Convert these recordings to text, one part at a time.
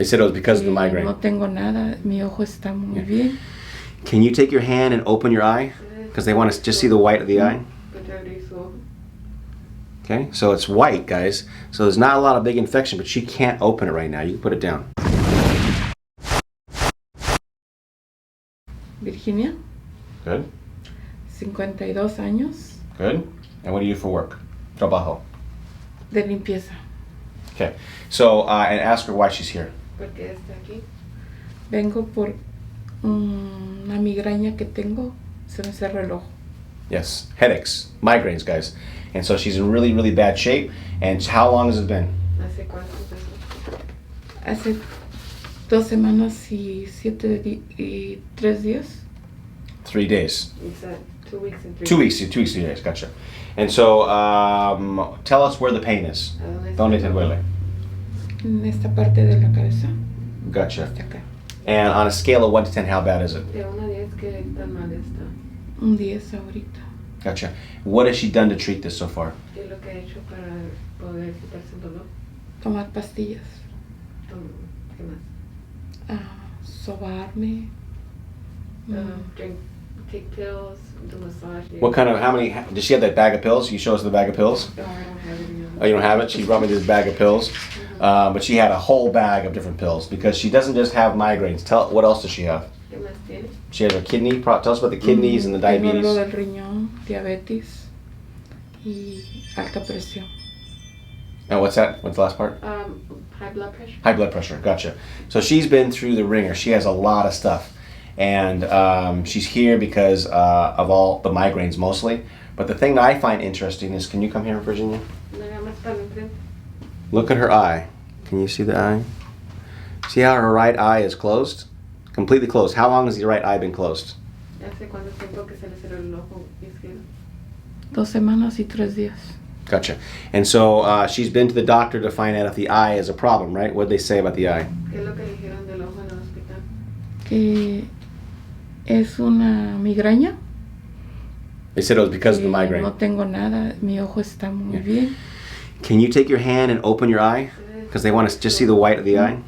They said it was because of the migraine. No tengo nada. Mi ojo está muy bien. Can you take your hand and open your eye? Because they want to just see the white of the eye. Okay, so it's white, guys. So there's not a lot of big infection, but she can't open it right now. You can put it down. Virginia. Good. 52 años. Good. And what do you do for work? Trabajo. De limpieza. Okay. So, and ask her why she's here. ¿Por qué está aquí? Vengo por una migraña que tengo. Se me cerró el ojo. Yes, headaches, migraines, guys. And so she's in really, really bad shape. And how long has it been? ¿Hace cuánto? Hace 2 semanas y 3 días. 3 days. It's 2 weeks and 3 days. 2 weeks, 2 weeks, 3 days. Gotcha. And so, tell us where the pain is. ¿Dónde te duele? En esta parte de la cabeza. Gotcha. Hasta acá. And on a scale of 1 to 10, how bad is it? De 1 a 10, ¿qué tan mal está? Un 10 ahorita. Gotcha. What has she done to treat this so far? ¿Qué es lo que ha hecho para poder quitarse el dolor? Tomar pastillas. ¿Qué más? Sobarme. Take pills, do massage. What kind of, how many, does she have that bag of pills? Can you show us the bag of pills? No, I don't have it. Oh, you don't have it? She brought me this bag of pills. But she had a whole bag of different pills because she doesn't just have migraines. What else does she have? ¿Qué más tiene? She has a kidney. Tell us about the kidneys and the diabetes. Tengo lo del riñón, diabetes y alta presión. And what's that? What's the last part? High blood pressure. High blood pressure. Gotcha. So she's been through the ringer. She has a lot of stuff. And she's here because of all the migraines mostly. But the thing that I find interesting is, can you come here, Virginia? Look at her eye. Can you see the eye? See how her right eye is closed? Completely closed. How long has your right eye been closed? 2 semanas y 3 días. Gotcha. And so she's been to the doctor to find out if the eye is a problem, right? What did they say about the eye? Que es una migraña. They said it was because of the migraine. No tengo nada. Mi ojo está muy bien. Can you take your hand and open your eye? Because they want to just see the white of the eye.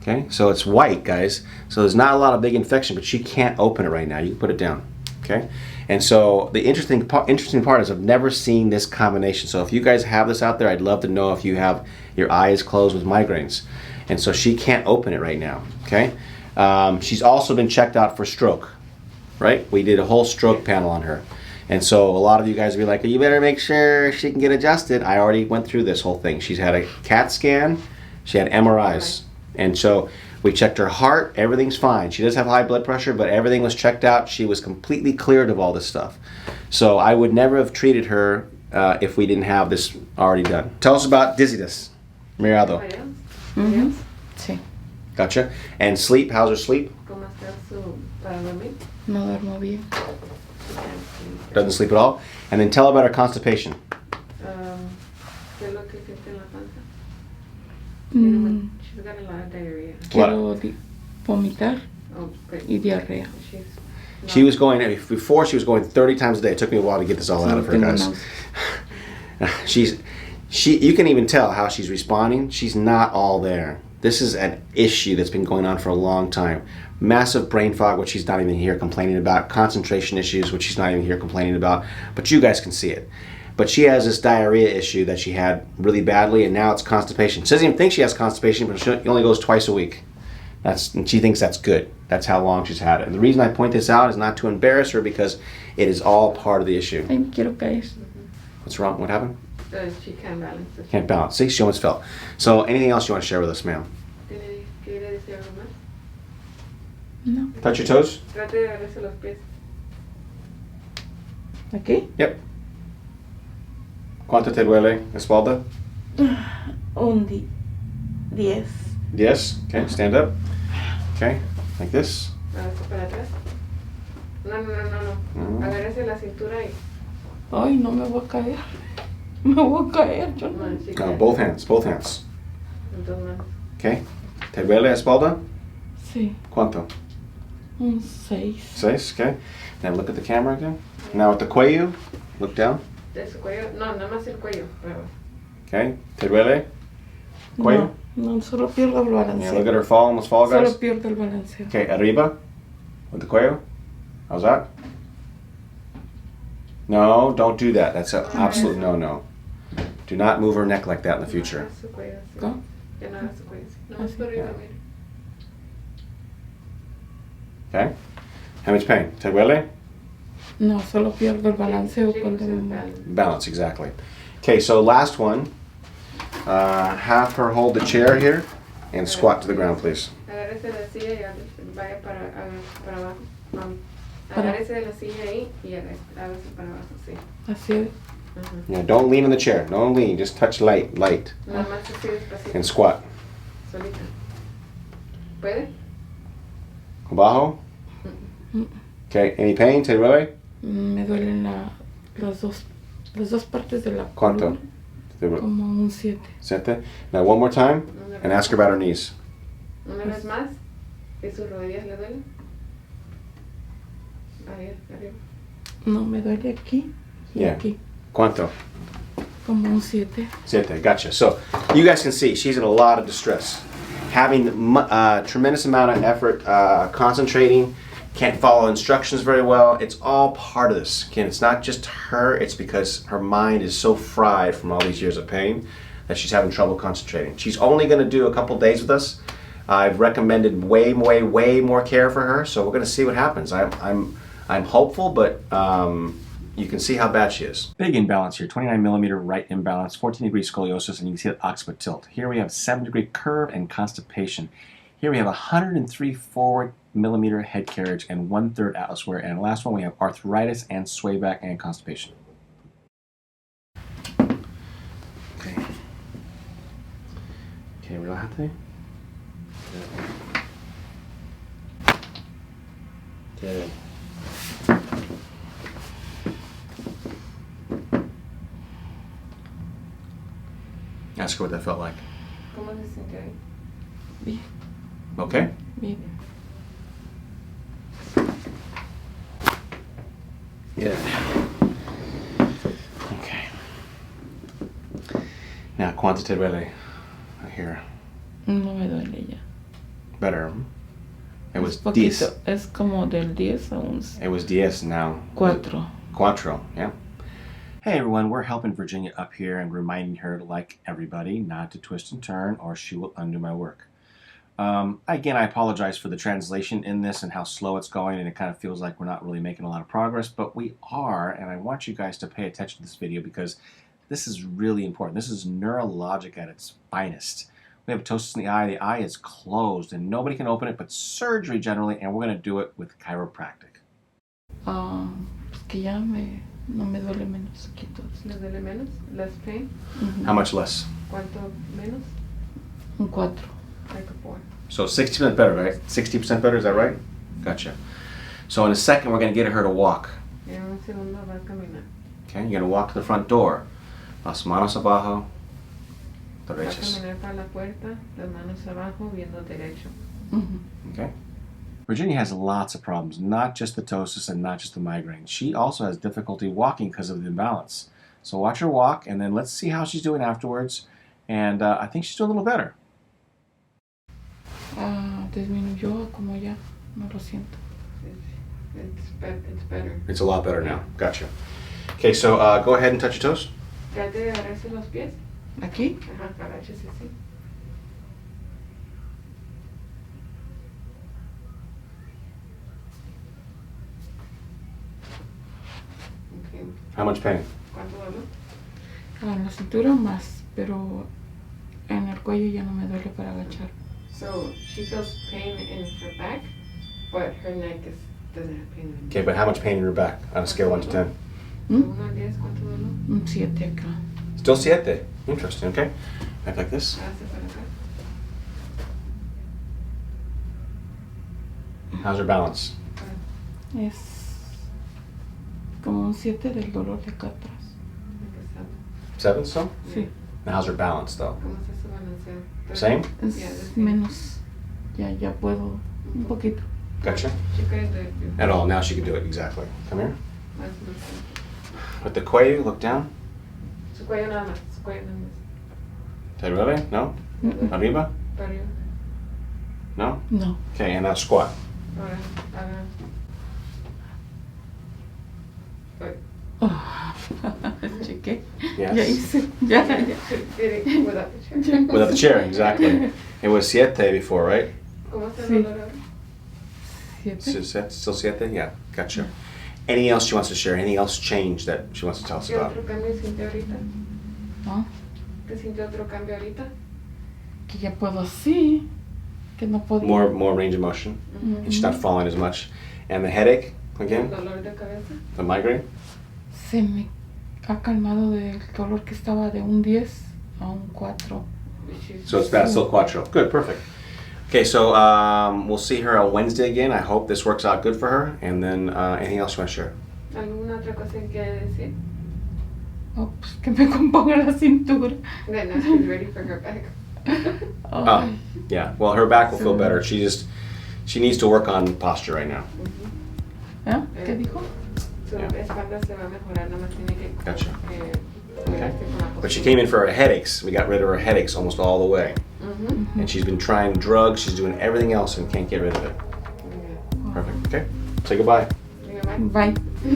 Okay, so it's white, guys. So there's not a lot of big infection, but she can't open it right now. You can put it down. Okay, and so the interesting part is I've never seen this combination. So if you guys have this out there, I'd love to know if you have your eyes closed with migraines. And so she can't open it right now. Okay, she's also been checked out for stroke. Right, we did a whole stroke panel on her. And so a lot of you guys will be like, you better make sure she can get adjusted. I already went through this whole thing. She's had a CAT scan, she had MRIs. And so we checked her heart, everything's fine. She does have high blood pressure, but everything was checked out. She was completely cleared of all this stuff. So I would never have treated her if we didn't have this already done. Tell us about dizziness, Miriado. Mm-hmm. Sí. Gotcha. And sleep, how's her sleep? ¿Cómo está su para dormir? No duermo bien. Doesn't sleep at all. And then tell about her constipation. ¿Qué es lo que siente en la panza? She's got a lot of diarrhea. Quiero vomitar y diarrea. She was going, before she was going 30 times a day. It took me a while to get this all out of her, guys. You can even tell how she's responding. She's not all there. This is an issue that's been going on for a long time. Massive brain fog, which she's not even here complaining about. Concentration issues, which she's not even here complaining about. But you guys can see it. But she has this diarrhea issue that she had really badly, and now it's constipation. She doesn't even think she has constipation, but she only goes twice a week. And she thinks that's good. That's how long she's had it. And the reason I point this out is not to embarrass her, because it is all part of the issue. Ay, me quiero caer. What's wrong? What happened? She can't balance it. Can't balance. See, she almost fell. So anything else you want to share with us, ma'am? No. Touch your toes? Trate de agarrarse los pies. ¿Aquí? Yep. ¿Cuánto te duele la espalda? 10. Yes. Okay, stand up. Okay, like this. Para atrás. No. Agárrese la cintura y... Ay, no me voy a caer. Me voy a caer. Yo no. Both hands. Okay. ¿Te duele la espalda? Sí. ¿Cuánto? 6. 6, okay. Now look at the camera again. Now at the cuello, look down. ¿De su cuello? No, nada más el cuello. Okay. ¿Te duele? Cuello? No. No, solo pierdo el Yeah, balanceo. look at her fall, almost fall, guys. Solo pierdo el balanceo. Okay, arriba, with the cuello. How's that? No, don't do that. That's an absolute no. Do not move her neck like that in the future. ¿Cómo? Okay? How much pain? ¿Te duele? No, solo pierdo el balanceo cuando me muevo. Balance, exactly. Okay, so last one. Have her hold the chair here and squat to the ground, please. Agárrese de la silla y vaya para abajo. Agárrese de la silla ahí y hágase para abajo, sí. Así. Yeah, don't lean on the chair. Don't lean. Just touch light. Nada más así despacito. And squat. Solita. ¿Puede? Abajo. Okay, any pain? ¿Te duele? Me duelen las dos partes de la ¿Cuánto? columna. Como un 7. 7. Now one more time and ask her about her knees. Una vez más. ¿Y sus rodillas le duelen? Ahí, arriba. No, me duele aquí y Yeah. aquí. ¿Cuánto? Como un 7. 7. Gotcha. So you guys can see she's in a lot of distress. Having tremendous amount of effort, concentrating, can't follow instructions very well. It's all part of this. Again, it's not just her, it's because her mind is so fried from all these years of pain that she's having trouble concentrating. She's only going to do a couple days with us. I've recommended way more care for her, so we're going to see what happens. I'm hopeful, but you can see how bad she is. Big imbalance here, 29 millimeter right imbalance, 14 degree scoliosis, and you can see the occiput tilt. Here we have 7-degree curve and constipation. Here we have 103 forward millimeter head carriage and 1/3 atlas wear. And the last one we have arthritis and sway back and constipation. Okay. Okay, relájate. Good. Ask her what that felt like. ¿Cómo se sintió ahí? Bien, Okay? bien. Good. Okay. Now, ¿cuánto te duele? Here. No me duele ya. Better. It was Es poquito. 10. Es como del 10 a 11. It was 10 now. 4. Cuatro, yeah. Hey everyone, we're helping Virginia up here and reminding her, like everybody, not to twist and turn or she will undo my work. Again, I apologize for the translation in this and how slow it's going, and it kind of feels like we're not really making a lot of progress, but we are, and I want you guys to pay attention to this video because this is really important. This is neurologic at its finest. We have ptosis in the eye is closed, and nobody can open it but surgery generally, and we're going to do it with chiropractic. Es que ya no me duele menos aquí todo. ¿Le duele menos? ¿Less pain? How much less? ¿Cuánto menos? Un 4. Like a 4. So 60% better, right? 60% better, is that right? Gotcha. So in a second, we're going to get her to walk. En un segundo va a caminar. Okay, you're going to walk to the front door. Las manos abajo, Va a derechas. caminar para la puerta, las manos abajo, viendo derecho. Okay. Virginia has lots of problems, not just the ptosis and not just the migraine. She also has difficulty walking because of the imbalance. So watch her walk, and then let's see how she's doing afterwards. And I think she's doing a little better. Disminuyó como ya, no lo siento. It's better. It's a lot better now. Gotcha. Okay, so go ahead and touch your toes. Trate de agarrarse los pies. ¿Aquí? Ajá, agáchese así. Okay. How much pain? ¿Cuánto dolor? En la cintura más, pero en el cuello ya no me duele para agachar. So she feels pain in her back, but her neck doesn't have pain anymore. Okay, but how much pain in your back on a scale 1 to 10? De 1 a 10, ¿cuánto dolor? Un 7 acá. Still 7. Interesting, okay. Back like this. Hágase para acá. How's her balance? Es como un 7 del dolor de acá atrás. Empezando. 7 still? Sí. Now how's her balance though? ¿Cómo está su balanceo? Same? Es Yeah, the same. menos. Ya puedo un poquito. Gotcha. She couldn't do it. At all. Now she can do it. Exactly. Come here. Más, más. With the cuello, look down. Su cuello nada más. Su cuello nada más. Te duele? No? Arriba? Para arriba. No? No. Okay, and now squat. Ahora haga. Oh. Chequé. Yes. Ya hice. Ya. Without the chair. Without the chair, exactly. It was 7 before, right? ¿Cómo está Sí. el dolor ahora? 7. Still 7? Yeah, gotcha. Anything else she wants to share? Anything else changed that she wants to tell us ¿Qué about? otro cambio sintió ahorita? ¿No? ¿Te sintió otro cambio ahorita? Que ya puedo así. Que no podía. More range of motion. Mhm. And she's not falling as much. And the headache, ¿El again? dolor de cabeza? The migraine? Se me ha calmado del dolor que estaba de un 10 a un 4. So it's bad, still quattro. Good, perfect. Okay, so we'll see her on Wednesday again. I hope this works out good for her. And then anything else you want to share? ¿Alguna otra cosa que quiere decir? Oh, pues que me componga la cintura. Then now she's ready for her back. Oh, yeah. Well, her back will feel better. She needs to work on posture right now. ¿Eh? ¿Qué dijo? Su Yeah. espalda se va a mejorar, nada más tiene que Gotcha. cuidarse con la But she postura. came in for her headaches. We got rid of her headaches almost all the way. Ujú. And she's been trying drugs. She's doing everything else and can't get rid of it. Yeah. Perfect. Okay. Say goodbye. Diga, bye. Bye.